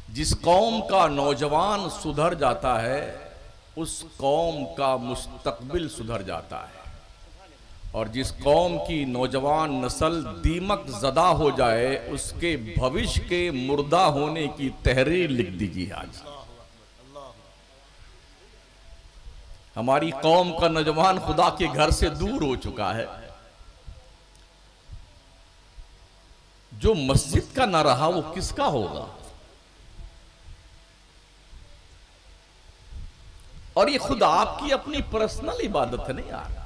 जिस कौम का नौजवान सुधर जाता है उस कौम का मुस्तकबिल सुधर जाता है, और जिस कौम की नौजवान नस्ल दीमक ज़दा हो जाए उसके भविष्य के मुर्दा होने की तहरीर लिख दीजिए। आज हमारी कौम का नौजवान खुदा के घर से दूर हो चुका है। जो मस्जिद का ना रहा वो किसका होगा? और ये खुद आपकी अपनी पर्सनल इबादत है ना यार,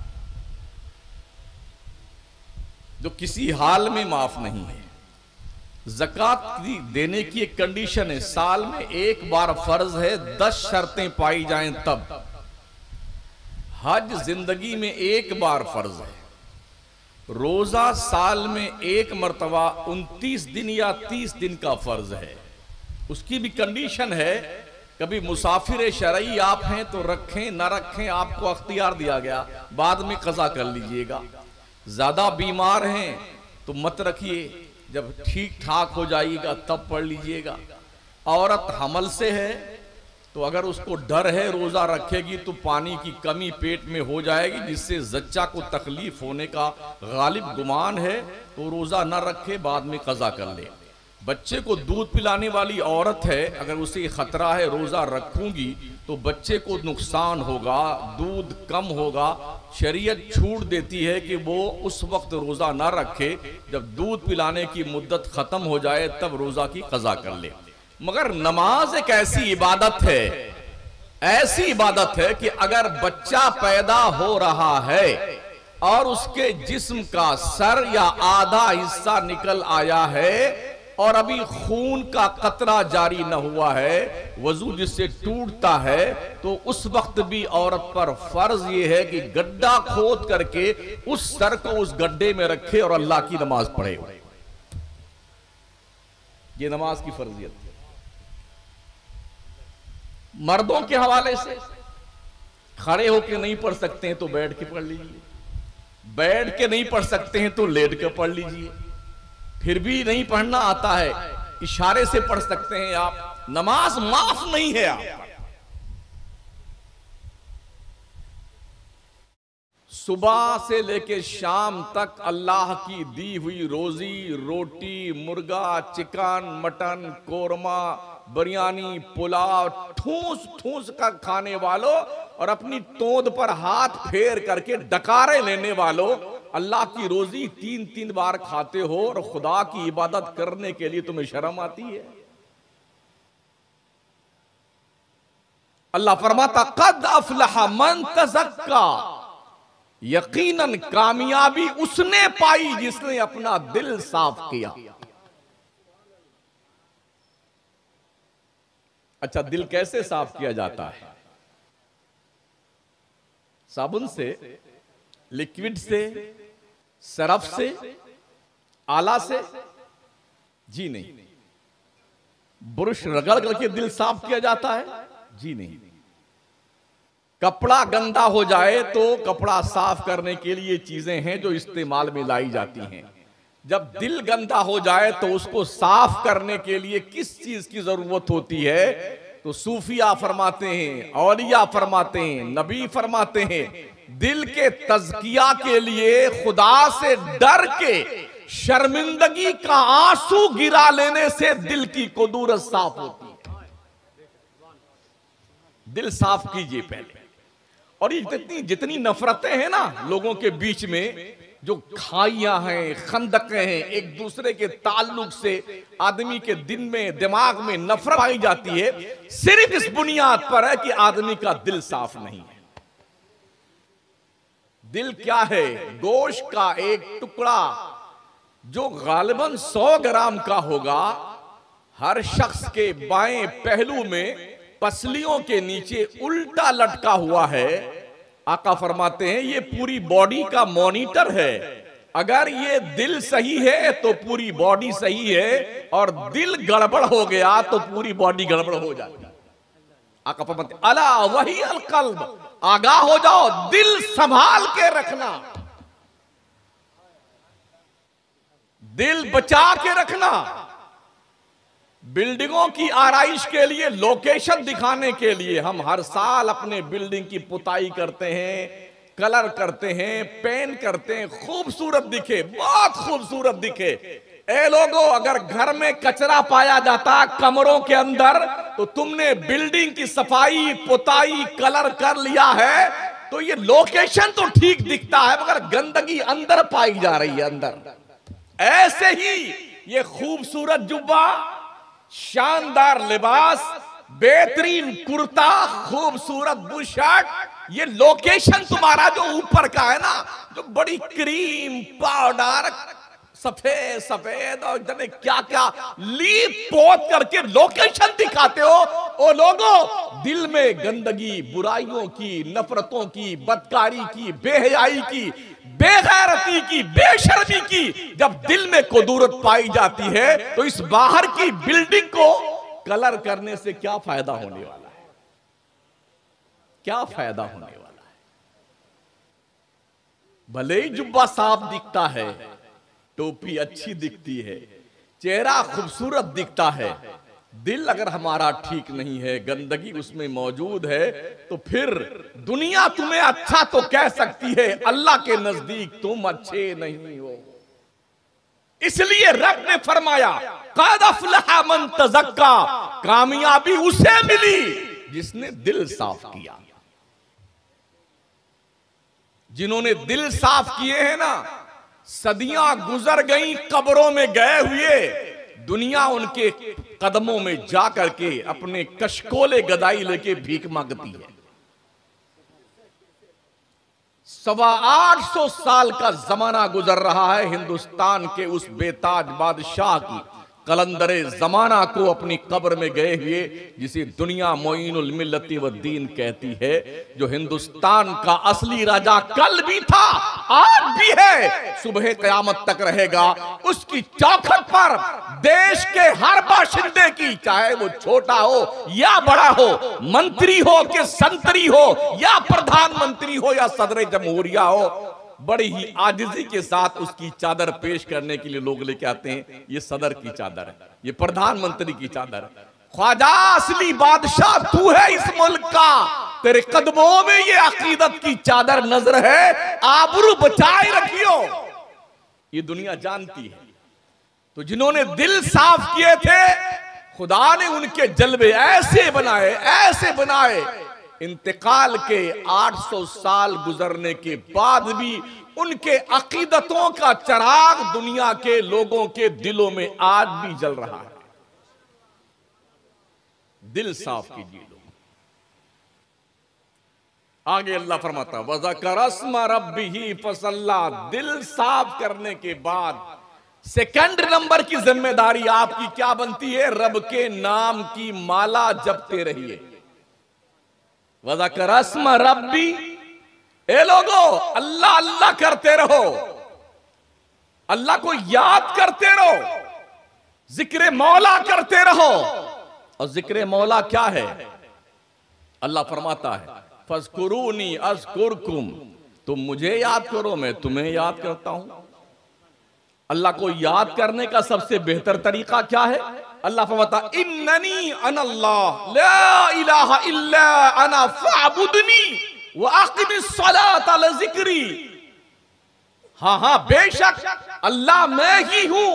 जो किसी हाल में माफ नहीं है। ज़कात देने की एक कंडीशन है, साल में एक बार फर्ज है, 10 शर्तें पाई जाएं तब। हज जिंदगी में एक बार फर्ज है। रोजा साल में एक मर्तबा 29 दिन या 30 दिन का फर्ज है। उसकी भी कंडीशन है, कभी मुसाफिर शरई आप हैं तो रखें, ना रखें आपको अख्तियार दिया गया, बाद में कज़ा कर लीजिएगा। ज्यादा बीमार हैं तो मत रखिए, जब ठीक ठाक हो जाइएगा तब पढ़ लीजिएगा। औरत हमल से है तो अगर उसको डर है रोजा रखेगी तो पानी की कमी पेट में हो जाएगी, जिससे जच्चा को तकलीफ होने का गालिब गुमान है, तो रोजा न रखे, बाद में कज़ा कर ले। बच्चे को दूध पिलाने वाली औरत है, अगर उसे खतरा है रोजा रखूंगी तो बच्चे को नुकसान होगा, दूध कम होगा, शरीयत छूट देती है कि वो उस वक्त रोजा ना रखे, जब दूध पिलाने की मुद्दत खत्म हो जाए तब रोजा की कज़ा कर ले। मगर नमाज एक ऐसी इबादत है, ऐसी इबादत है कि अगर बच्चा पैदा हो रहा है और उसके जिस्म का सर या आधा हिस्सा निकल आया है और अभी खून का कतरा जारी न हुआ है, वजू जिससे टूटता है, तो उस वक्त भी औरत पर फर्ज यह है कि गड्ढा खोद करके उस सर को उस गड्ढे में रखे और अल्लाह की नमाज पढ़े। ये नमाज की फर्जियत है। मर्दों के हवाले से खड़े होकर नहीं पढ़ सकते हैं तो बैठ के पढ़ लीजिए, बैठ के नहीं पढ़ सकते हैं तो लेट के पढ़ लीजिए, फिर भी नहीं पढ़ना आता है इशारे से पढ़ सकते हैं आप, नमाज माफ नहीं है आप। सुबह से लेके शाम तक अल्लाह की दी हुई रोजी, रोटी, मुर्गा, चिकन, मटन, कोरमा, बिरयानी, पुलाव ठूस ठूस का खाने वालों और अपनी तोंद पर हाथ फेर करके डकारे लेने वालों, अल्लाह की रोजी 3-3 बार खाते हो और खुदा की इबादत करने के लिए तुम्हें शर्म आती है? अल्लाह फरमाता कद अफलह मन तज़क्का, यकीनन कामयाबी उसने पाई जिसने अपना दिल साफ किया। अच्छा, दिल कैसे साफ किया जाता है? साबुन से, लिक्विड से, सरफ से, आला से? जी नहीं। ब्रश रगड़ करके दिल साफ किया जाता है? जी नहीं। कपड़ा गंदा हो जाए तो कपड़ा साफ करने के लिए चीजें हैं जो इस्तेमाल में लाई जाती हैं। जब दिल गंदा हो जाए तो उसको साफ करने के लिए किस चीज की जरूरत होती है? तो सूफिया फरमाते हैं, औलिया फरमाते हैं, नबी फरमाते हैं, दिल के तज़किया के लिए खुदा से डर के शर्मिंदगी का आंसू गिरा लेने से दिल की कुदूरत साफ होती है। दिल साफ कीजिए पहले। और ये जितनी नफरतें हैं ना लोगों के बीच में, जो खाइयां हैं, खंदकें हैं, एक दूसरे के ताल्लुक से आदमी के दिन में, दिमाग में नफरत आई जाती है, सिर्फ इस बुनियाद पर है कि आदमी का दिल साफ नहीं है। दिल क्या है? गोश्त का एक टुकड़ा जो गालिबन 100 ग्राम का होगा, हर शख्स के बाएं पहलू में पसलियों के नीचे उल्टा लटका हुआ है। आका फरमाते हैं ये पूरी बॉडी का मॉनिटर है। अगर ये दिल सही है तो पूरी बॉडी सही है, और दिल गड़बड़ हो गया तो पूरी बॉडी गड़बड़ हो जाती है। आका फरमाते अला वही अल कल्ब, आगाह हो जाओ, दिल संभाल के रखना, दिल बचा के रखना। बिल्डिंगों की आराइश के लिए, लोकेशन दिखाने के लिए हम हर साल अपने बिल्डिंग की पुताई करते हैं, कलर करते हैं, पेंट करते हैं, खूबसूरत दिखे, बहुत खूबसूरत दिखे। ए लोगों, अगर घर में कचरा पाया जाता कमरों के अंदर, तो तुमने बिल्डिंग की सफाई, पुताई, कलर कर लिया है, तो ये लोकेशन तो ठीक दिखता है, मगर गंदगी अंदर पाई जा रही है, अंदर। ऐसे ही ये खूबसूरत जुब्बा, शानदार लिबास, बेहतरीन कुर्ता, खूबसूरत बुशर्ट, ये लोकेशन तुम्हारा जो ऊपर का है ना, जो बड़ी क्रीम पाउडर, सफेद सफेद और जाने क्या क्या लीप पोत करके लोकेशन दिखाते हो। ओ लोगों, दिल में गंदगी, बुराइयों की, नफरतों की, बदकारी की, बेहयाई की, बेगैरती की, बेशर्मी की जब दिल में कुदूरत पाई जाती है, तो इस बाहर की बिल्डिंग को कलर करने से क्या फायदा होने वाला है? क्या फायदा होने वाला है? भले ही जुब्बा साफ दिखता है, टोपी अच्छी दिखती है, चेहरा खूबसूरत दिखता है, दिल अगर हमारा ठीक नहीं है, गंदगी उसमें मौजूद है, तो फिर दुनिया तुम्हें अच्छा तो कह सकती है, अल्लाह के नजदीक तुम अच्छे नहीं हो। इसलिए रब ने फरमाया, क़द अफ़लह मन तज़क्का, कामयाबी उसे मिली जिसने दिल साफ किया। जिन्होंने दिल साफ किए हैं ना, सदियां गुजर गई कब्रों में गए हुए, दुनिया उनके कदमों में जा करके अपने कशकोले गदाई लेके भीख मांगती है। 825 साल का जमाना गुजर रहा है हिंदुस्तान के उस बेताज बादशाह की कलंदरे जमाना को अपनी कब्र में गए हुए, जिसे दुनिया मोइनुल मिल्लती व दीन कहती है, जो हिंदुस्तान का असली राजा कल भी था, आज भी है, सुबह कयामत तक रहेगा। उसकी चौखट पर देश के हर बाशिंदे की, चाहे वो छोटा हो या बड़ा हो, मंत्री हो कि संतरी हो या प्रधानमंत्री हो या सदर जमहूरिया हो, बड़ी ही आजिजी के साथ उसकी चादर पेश करने के लिए लोग लेके आते हैं। ये सदर की चादर है, ये प्रधानमंत्री की चादर है। ख्वाजा असली बादशाह तू है इस मुल्क का, तेरे कदमों में ये अकीदत की चादर नजर है, आबरू बचाए रखियो। ये दुनिया जानती है। तो जिन्होंने दिल साफ किए थे, खुदा ने उनके जलवे ऐसे बनाए, ऐसे बनाए, इंतकाल के 800 साल गुजरने के बाद भी उनके अकीदतों का चराग दुनिया के लोगों के दिलों में आज भी जल रहा है। दिल साफ कीजिए लोग। आगे अल्लाह फरमाता, वज़कर अस्मा रब्बिही फसल्ला। दिल साफ करने के बाद सेकंड नंबर की जिम्मेदारी आपकी क्या बनती है? रब के नाम की माला जपते रहिए। वज़कर अस्मा रब्बी, ए लोगो, अल्लाह अल्लाह करते रहो, अल्लाह को याद करते रहो, जिक्र मौला करते रहो। और जिक्र मौला क्या है? अल्लाह फरमाता है, फज़कुरूनी अज़कुरकुम, तुम मुझे याद करो, मैं तुम्हें याद करता हूं। अल्लाह को याद करने का सबसे बेहतर तरीका क्या है? अल्लाह फरमाता, इन्ननी अनल्लाह ला इलाहा इल्ला अना फअबुदनी व अक़िमिस सलाता लिज़िक्री। हाँ हाँ, बेशक अल्लाह मैं ही हूं,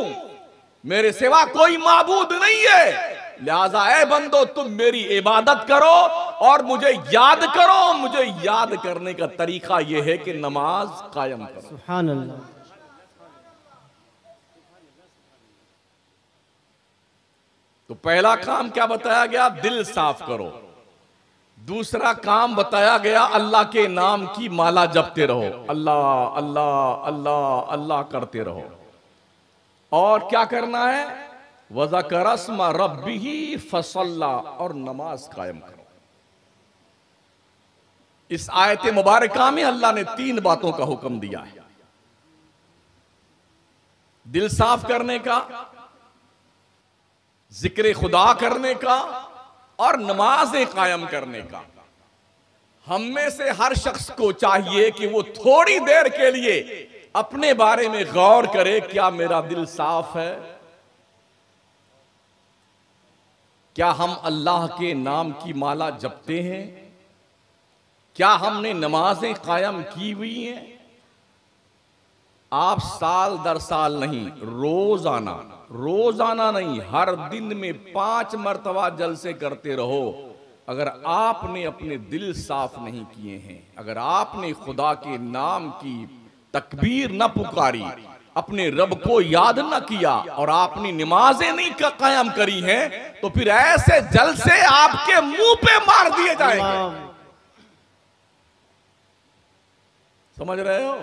मेरे सिवा कोई माबूद नहीं है, लिहाजा ऐ बंदो तुम मेरी इबादत करो और मुझे याद करो। मुझे याद करने का तरीका यह है कि नमाज कायम करो। सुभान अल्लाह। तो पहला काम क्या बताया गया? दिल साफ करो। दूसरा काम बताया गया, अल्लाह के नाम की माला जपते रहो, अल्लाह अल्लाह अल्लाह अल्लाह करते रहो। और क्या करना है? वज़कर अस्मा रब्बिही फसल्ला, और नमाज कायम करो। इस आयत मुबारका में अल्लाह ने 3 बातों का हुक्म दिया है। दिल साफ करने का, जिक्र खुदा करने का, और नमाज़ें कायम करने का। हम में से हर शख्स को चाहिए कि वो थोड़ी देर के लिए अपने बारे में गौर करे, क्या मेरा दिल साफ है? क्या हम अल्लाह के नाम की माला जपते हैं? क्या हमने नमाजें कायम की हुई हैं? आप साल दर साल नहीं, रोजाना, रोजाना नहीं, हर दिन में 5 मरतबा जलसे करते रहो। अगर आपने अपने दिल साफ नहीं किए हैं, अगर आपने खुदा के नाम की तकबीर न पुकारी, अपने रब को याद न किया और आपने नमाजें नहीं कायम करी हैं, तो फिर ऐसे जलसे आपके मुंह पे मार दिए जाएंगे। समझ रहे हो?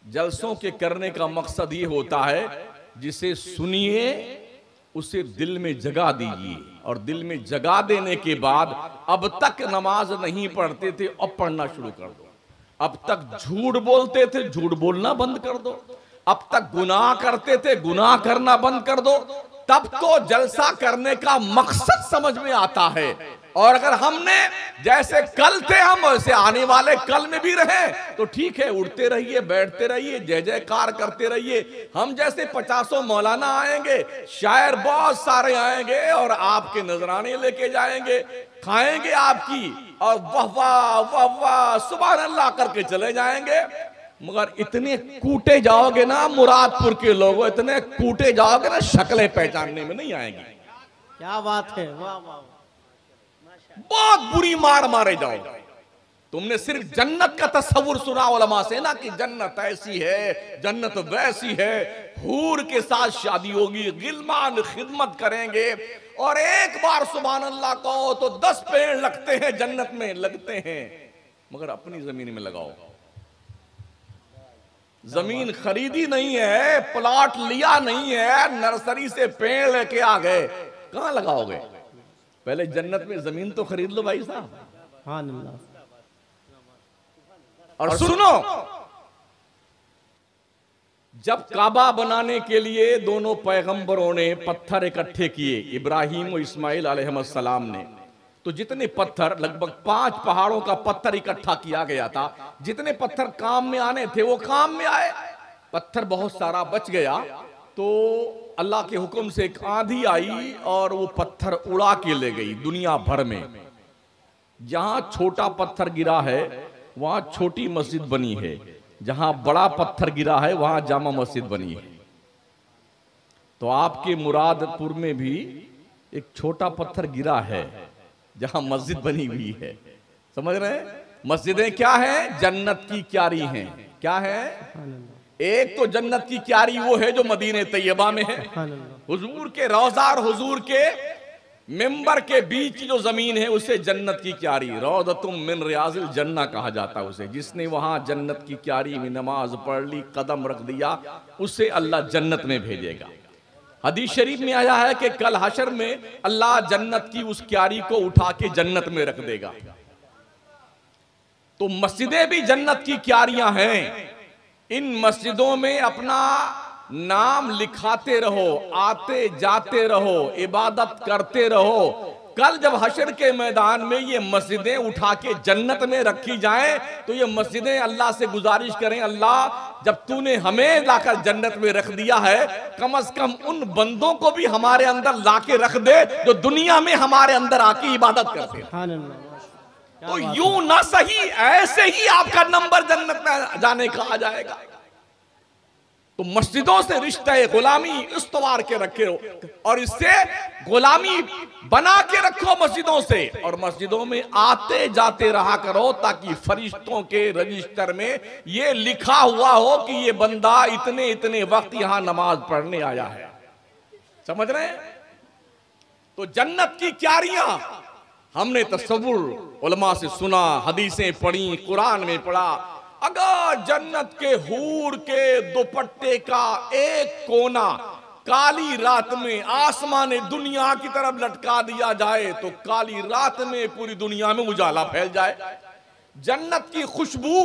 जलसों के करने का मकसद ये होता है, जिसे सुनिए उसे दिल में जगा दीजिए, और दिल में जगा देने के बाद अब तक नमाज नहीं पढ़ते थे, अब पढ़ना शुरू कर दो। अब तक झूठ बोलते थे, झूठ बोलना बंद कर दो। अब तक गुनाह करते थे, गुनाह करना बंद कर दो। तब तो जलसा करने का मकसद समझ में आता है। और अगर हमने जैसे कल थे हम वैसे आने वाले कल में भी रहे तो ठीक है, उठते रहिए, बैठते रहिए, जय जयकार करते रहिए। हम जैसे 50 मौलाना आएंगे, शायर बहुत सारे आएंगे और आपके नजराने लेके जाएंगे, खाएंगे आपकी, और वाह वाह वाह वाह सुभान अल्लाह करके चले जाएंगे। मगर इतने कूटे जाओगे ना मुरादपुर के लोगों, इतने कूटे जाओगे ना, शक्लें पहचानने में नहीं आएंगी। क्या बात है, वाह वाह, बहुत बुरी मार मारे जाओगे। तुमने सिर्फ जन्नत का तस्वुर सुना उलमा से ना, कि जन्नत ऐसी है, जन्नत वैसी है, हूर के साथ शादी होगी, गिलमान खिदमत करेंगे, और एक बार सुभान अल्लाह कहो तो 10 पेड़ लगते हैं जन्नत में, लगते हैं। मगर अपनी जमीन में लगाओ। जमीन खरीदी नहीं है, प्लॉट लिया नहीं है, नर्सरी से पेड़ लेके आ गए, कहां लगाओगे? पहले जन्नत में जमीन तो खरीद लो भाई साहब। हाँ अल्लाह। और सुनो, जब काबा बनाने के लिए दोनों पैगंबरों ने पत्थर इकट्ठे किए, इब्राहिम और इस्माइल अलैहिस्सलाम ने, तो जितने पत्थर, लगभग 5 पहाड़ों का पत्थर इकट्ठा किया गया था। जितने पत्थर काम में आने थे वो काम में आए। पत्थर बहुत सारा बच गया, तो अल्लाह के हुक्म से एक आंधी आई और वो पत्थर उड़ा के ले गई दुनिया भर में। जहां छोटा पत्थर गिरा है वहां छोटी मस्जिद बनी है, जहां बड़ा पत्थर गिरा है वहां जामा मस्जिद बनी है। तो आपके मुरादपुर में भी एक छोटा पत्थर गिरा है जहां मस्जिद बनी हुई है। समझ रहे हैं? मस्जिदें क्या है? जन्नत की क्यारी हैं। क्या है? एक तो जन्नत की क्यारी वो है जो मदीने तैयबा में है, हुजूर के रौज़ा और हुजूर के मिंबर के बीच की जो जमीन है उसे जन्नत की क्यारी, रौज़तुम मिन रियाज़िल जन्नह कहा जाता है उसे। जिसने वहां जन्नत की क्यारी में नमाज पढ़ ली, कदम रख दिया, उसे अल्लाह जन्नत में भेजेगा। हदीस शरीफ में आया है कि कल हशर में अल्लाह जन्नत की उस क्यारी को उठा के जन्नत में रख देगा। तो मस्जिदें भी जन्नत की क्यारियां हैं। इन मस्जिदों में अपना नाम लिखाते रहो, आते जाते रहो, इबादत करते रहो। कल जब हशर के मैदान में ये मस्जिदें उठा के जन्नत में रखी जाएं, तो ये मस्जिदें अल्लाह से गुजारिश करें, अल्लाह जब तूने हमें लाकर जन्नत में रख दिया है, कम से कम उन बंदों को भी हमारे अंदर लाके रख दे जो दुनिया में हमारे अंदर आके इबादत करते हैं। तो यूं ना सही, ऐसे ही आपका नंबर जन्नत में जाने का आ जाएगा। तो मस्जिदों से रिश्ता गुलामी इस्तवार के रखे हो, और इससे गुलामी बना के रखो मस्जिदों से, और मस्जिदों में आते जाते रहा करो, ताकि फरिश्तों के रजिस्टर में ये लिखा हुआ हो कि ये बंदा इतने इतने वक्त यहां नमाज पढ़ने आया है। समझ रहे हैं? तो जन्नत की क्यारियां हमने तसव्वुर उलमा से सुना, हदीसें पढ़ी, कुरान में पढ़ा। अगर जन्नत के हूर के दुपट्टे का एक कोना काली रात में आसमान दुनिया की तरफ लटका दिया जाए, तो काली रात में पूरी दुनिया में उजाला फैल जाए। जन्नत की खुशबू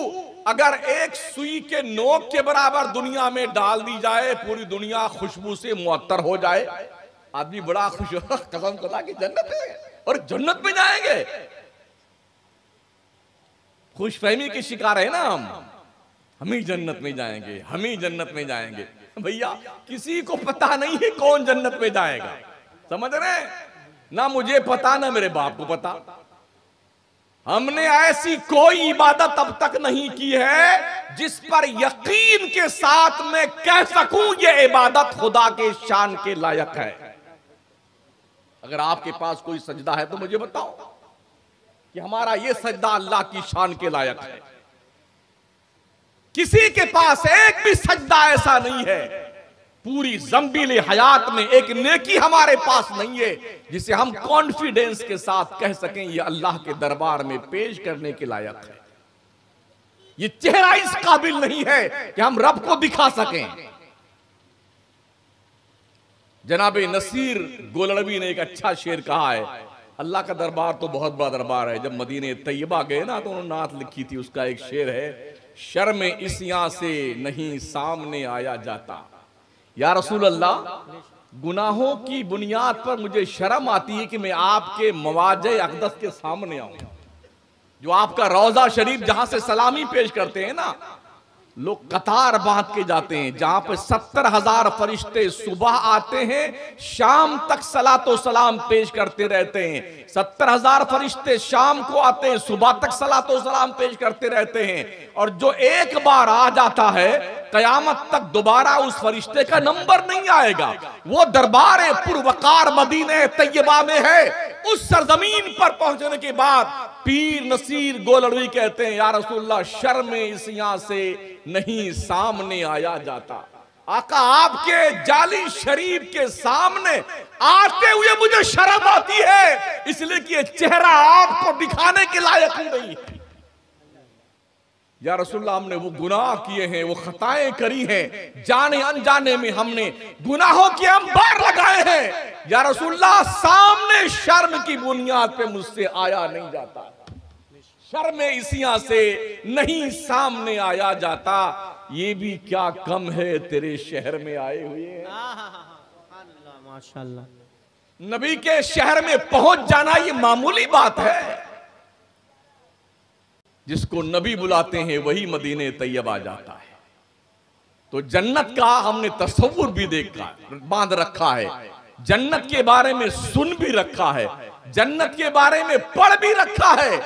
अगर एक सुई के नोक के बराबर दुनिया में डाल दी जाए, पूरी दुनिया खुशबू से मुअत्तर हो जाए। आदमी बड़ा खुश हो, कसम खुदा की जन्नत है और जन्नत में जाएंगे। खुशफहमी के शिकार है ना हम ही जन्नत में जाएंगे, हम ही जन्नत में जाएंगे। भैया किसी को पता नहीं है कौन जन्नत में जाएगा। समझ रहे हैं? ना मुझे पता ना मेरे बाप को पता। हमने ऐसी कोई इबादत अब तक नहीं की है जिस पर यकीन के साथ मैं कह सकूं यह इबादत खुदा के शान के लायक है। अगर आपके पास कोई सजदा है तो मुझे बताओ कि हमारा यह सजदा अल्लाह की शान के लायक है। किसी के पास एक भी सजदा ऐसा नहीं है, पूरी ज़म्बील हयात में एक नेकी हमारे पास नहीं है जिसे हम कॉन्फिडेंस के साथ कह सकें ये अल्लाह के दरबार में पेश करने के लायक है। ये चेहरा इस काबिल नहीं है कि हम रब को दिखा सकें। जनाब नसीर गोलड़वी ने एक अच्छा शेर कहा है, अल्लाह का दरबार तो बहुत बड़ा दरबार है। जब मदीने तैयबा गए ना तो उन्होंने नात लिखी थी, उसका एक शेर है, शर्म इसियां से नहीं सामने आया जाता। या रसूल अल्लाह, गुनाहों की बुनियाद पर मुझे शर्म आती है कि मैं आपके मवाजे अक़दस के सामने आऊं, जो आपका रौजा शरीफ जहां से सलामी पेश करते हैं ना, लोग कतार बांध के जाते हैं, जहां पे 70,000 फरिश्ते सुबह आते हैं, शाम तक सलातो सलाम पेश करते रहते हैं। 70,000 फरिश्ते शाम को आते हैं, सुबह तक सलातो सलाम पेश करते रहते हैं। और जो एक बार आ जाता है, कयामत तक दोबारा उस फरिश्ते का नंबर नहीं आएगा। वो दरबार पुरवकार मदीने तैयबा में है। उस सरजमीन पर पहुंचने के बाद पीर नसीर गोलड़वी कहते हैं, या रसूलल्लाह, शर्म इसियां से नहीं सामने आया जाता। आका, आपके जाली शरीफ के सामने आते हुए मुझे शर्म आती है, इसलिए कि ये चेहरा आपको दिखाने के लायक ही नहीं है। या रसूलल्लाह, हमने वो गुनाह किए हैं, वो खताएं करी हैं, जाने अनजाने में हमने गुनाहों के अंबार लगाए हैं। या रसूलल्लाह, सामने शर्म की बुनियाद पे मुझसे आया नहीं जाता, शर्म इसियां से नहीं सामने आया जाता। ये भी क्या कम है तेरे शहर में आए हुए हैं। माशाअल्लाह, नबी के शहर में पहुंच जाना ये मामूली बात है। जिसको नबी बुलाते हैं वही मदीने तैयबा जाता है। तो जन्नत का हमने तस्वुर भी देखा, बांध रखा है, जन्नत के बारे में सुन भी रखा है, जन्नत के बारे में पढ़ भी रखा है,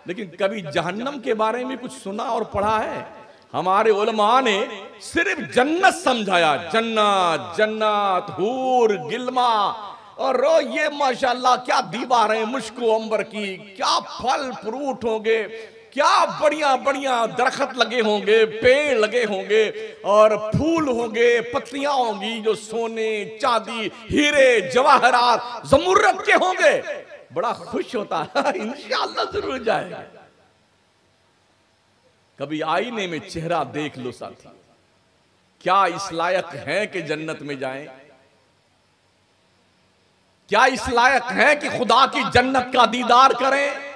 लेकिन कभी जहन्नम के बारे में कुछ सुना और पढ़ा है? हमारे उलमा ने सिर्फ जन्नत समझाया, जन्नत जन्नत, हूर गिल्मा, और ये माशाल्लाह क्या दीवारें मुश्को अंबर की, क्या फल फ्रूट होंगे, क्या बढ़िया बढ़िया दरख्त लगे होंगे, पेड़ लगे होंगे, और फूल होंगे, पत्तियां होंगी जो सोने चांदी हीरे जवाहरात जमुर्रत के होंगे। बड़ा खुश होता है, इंशाअल्लाह जरूर जाएगा। कभी आईने में चेहरा देख लो साथी, क्या इस लायक है कि जन्नत में जाएं? क्या इस लायक है कि खुदा की जन्नत का दीदार करें?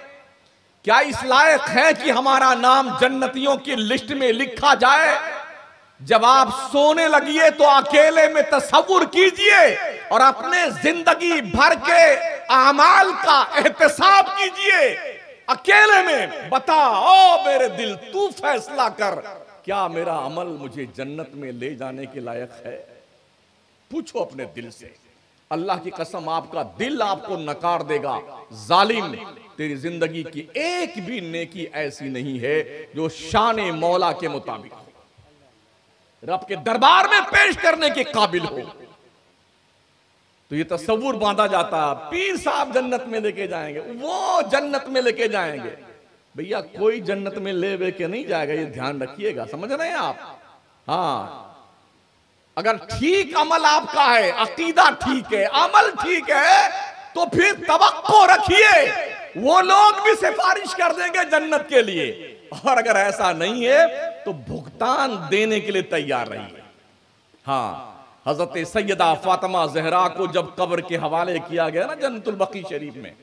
क्या इस लायक है कि हमारा नाम जन्नतियों की लिस्ट में लिखा जाए? जब आप सोने लगिए तो अकेले में तसव्वुर कीजिए और अपने जिंदगी भर के आमाल का एहतसाब कीजिए। अकेले में बताओ मेरे दिल, तू फैसला कर, क्या मेरा अमल मुझे जन्नत में ले जाने के लायक है? पूछो अपने दिल से। अल्लाह की कसम, आपका दिल आपको नकार देगा। जालिम, तेरी जिंदगी की एक भी नेकी ऐसी नहीं है जो शाने मौला के मुताबिक हो, रब के दरबार में पेश करने के काबिल हो। तो ये तस्वुर बांधा जाता, पीर साहब जन्नत में लेके जाएंगे, वो जन्नत में लेके जाएंगे। भैया, कोई जन्नत में ले के नहीं जाएगा, ये ध्यान रखिएगा, समझ रहे हैं आप? हाँ, अगर ठीक अमल आपका है, अकीदा ठीक है, अमल ठीक है, तो फिर तवक्को रखिए, वो लोग भी सिफारिश कर देंगे जन्नत के लिए। और अगर ऐसा नहीं है तो भुगतान देने के लिए तैयार रहिए। हाँ, हजरत सैयदा फातिमा ज़हरा को जब कब्र के हवाले किया गया ना जन्नतुल बकी शरीफ में,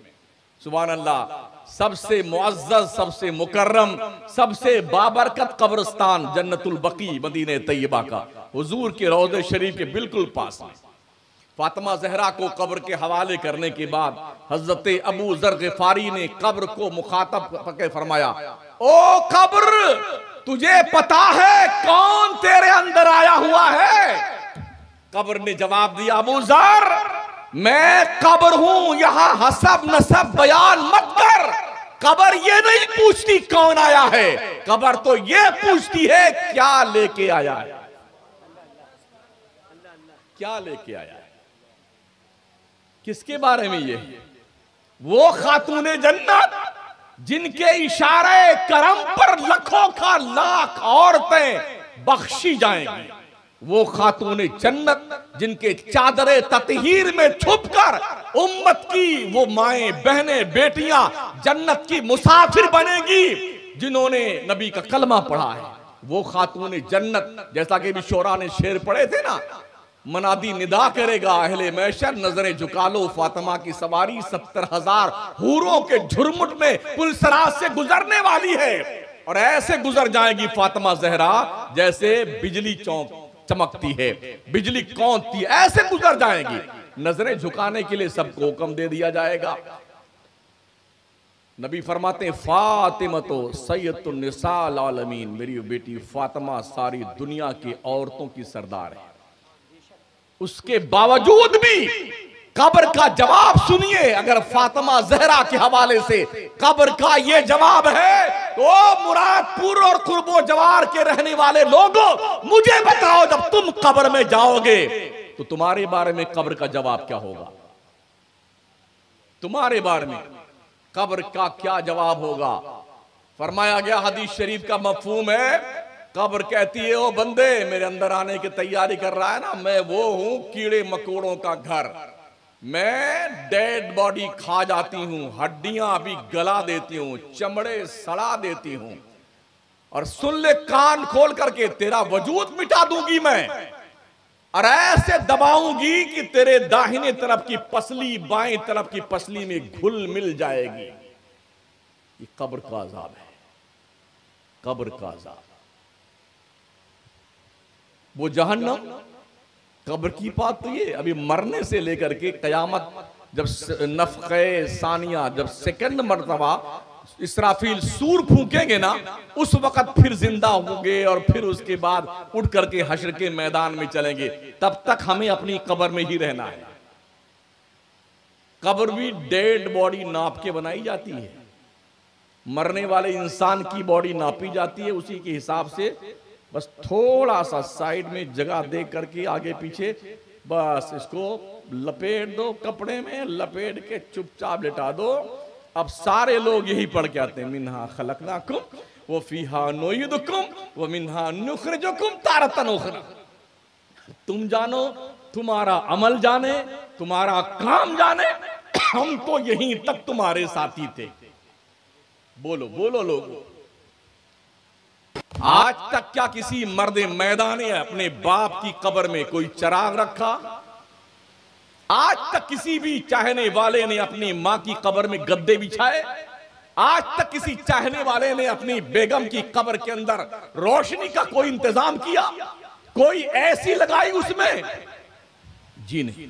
सुभान अल्लाह, सबसे मुअज़्ज़ज़, सबसे मुकर्रम, सबसे बाबरकत कब्रिस्तान जन्नतुल बकी मदीने तैयबा का, हुजूर के रौज़े शरीफ के बिल्कुल पास में। फातिमा ज़हरा को कब्र के हवाले करने के बाद हजरत अबू ज़र ग़िफ़ारी ने कब्र को मुखातब करके फरमाया, ओ कब्र, तुझे पता है कौन तेरे अंदर आया हुआ है? कब्र ने जवाब दिया, अबू ज़र, मैं कब्र हूं, यहां हसब नसब बयान मत कर। कब्र ये नहीं पूछती कौन आया है, कब्र तो ये पूछती है क्या लेके आया है, क्या लेके आया है। किसके बारे में ये? वो खातूने जन्नत जिनके इशारे करम पर लाखों का लाख औरतें बख्शी जाएंगी। वो खातूने जन्नत जिनके चादरे ततहीर में छुपकर उम्मत की वो माएं बहनें बेटियां जन्नत की मुसाफिर बनेगी, जिन्होंने नबी का कलमा पढ़ा है। वो खातूने जन्नत, जैसा कि भी शोरा ने शेर पढ़े थे ना, मनादी निदा करेगा अहले मैशर, नजरें झुका लो फातिमा की सवारी 70,000 हूरों के झुरमुट में पुलसराज से गुजरने वाली है। और ऐसे गुजर जाएगी फातिमा जहरा जैसे बिजली चमकती है, बिजली कौंधती है, ऐसे गुजर जाएगी। नजरें झुकाने के लिए सबको हुक्म दे दिया जाएगा। नबी फरमाते हैं फातिमा तो सैयदुन निसाल आलमीन, मेरी बेटी फातिमा सारी दुनिया की औरतों की सरदार है। उसके बावजूद भी कब्र का जवाब सुनिए। अगर फातिमा जहरा के हवाले से कब्र का ये जवाब है तो मुरादपुर और कुर्बो जवार के रहने वाले लोगों, मुझे बताओ जब तुम कब्र में जाओगे तो तुम्हारे बारे में कब्र का जवाब क्या होगा? तुम्हारे बारे में कब्र का क्या जवाब होगा? फरमाया गया, हदीस शरीफ का मफहूम है, कब्र कहती है ओ बंदे मेरे अंदर आने की तैयारी कर रहा है ना, मैं वो हूं कीड़े मकोड़ों का घर, मैं डेड बॉडी खा जाती हूं, हड्डियां भी गला देती हूं, चमड़े सड़ा देती हूं, और सुन ले कान खोल करके तेरा वजूद मिटा दूंगी मैं, और ऐसे दबाऊंगी कि तेरे दाहिने तरफ की पसली बाएं तरफ की पसली में घुल मिल जाएगी। ये कब्र का अजाब है, कब्र का अजाब। वो जहन्नम, कब्र की बात तो ये अभी मरने से लेकर के कयामत, जब नफ़क़े सानिया, जब सेकंड मर्तबा इसराफील सूर फूकेंगे ना, उस वक्त फिर जिंदा होंगे और फिर उसके बाद उठ करके हश्र के मैदान में चलेंगे। तब तक हमें अपनी कब्र में ही रहना है। कब्र भी डेड बॉडी नाप के बनाई जाती है, मरने वाले इंसान की बॉडी नापी जाती है, उसी के हिसाब से बस थोड़ा सा साइड में जगह दे करके आगे पीछे बस इसको लपेट दो, कपड़े में लपेट के चुपचाप लिटा दो। अब सारे लोग यही पढ़ के आते हैं, मिन्हा खलकनाकुम व फीहा नुईदुकुम व मिन्हा नुखरिजुकुम तारतन उखरा। तुम जानो, तुम्हारा अमल जाने, तुम्हारा काम जाने, हम तो यहीं तक तुम्हारे साथी थे। बोलो बोलो लोग, आज तक क्या किसी मर्दे मैदान ने अपने बाप की कब्र में कोई चिराग रखा? आज तक किसी भी चाहने वाले ने अपनी मां की कब्र में गद्दे बिछाए? आज तक किसी चाहने वाले ने अपनी बेगम की कब्र के अंदर रोशनी का कोई इंतजाम किया, कोई ऐसी लगाई उसमें? जी नहीं,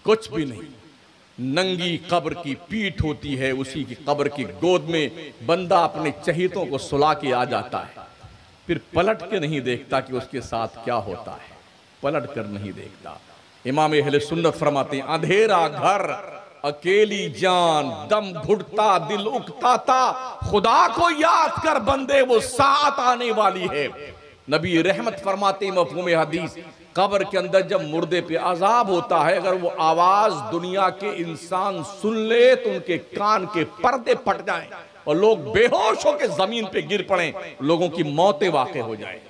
कुछ भी नहीं। नंगी कब्र की पीठ होती है, उसी की कब्र की गोद में बंदा अपने चहीतों को सुला के आ जाता है, फिर पलट के नहीं देखता कि उसके साथ क्या होता है, पलट कर नहीं देखता। इमाम अहले सुन्नत फरमाते हैं, अंधेरा घर अकेली जान, दम घुटता दिल उकताता, खुदा को याद कर बंदे वो साथ आने वाली है। नबी रहमत फरमाते मफहूम हदीस, कब्र के अंदर जब मुर्दे पे अजाब होता है, अगर वो आवाज दुनिया के इंसान सुन ले तो उनके कान के पर्दे फट जाएं और लोग बेहोश होकर जमीन पे गिर पड़े, लोगों की मौतें वाक़े हो जाए।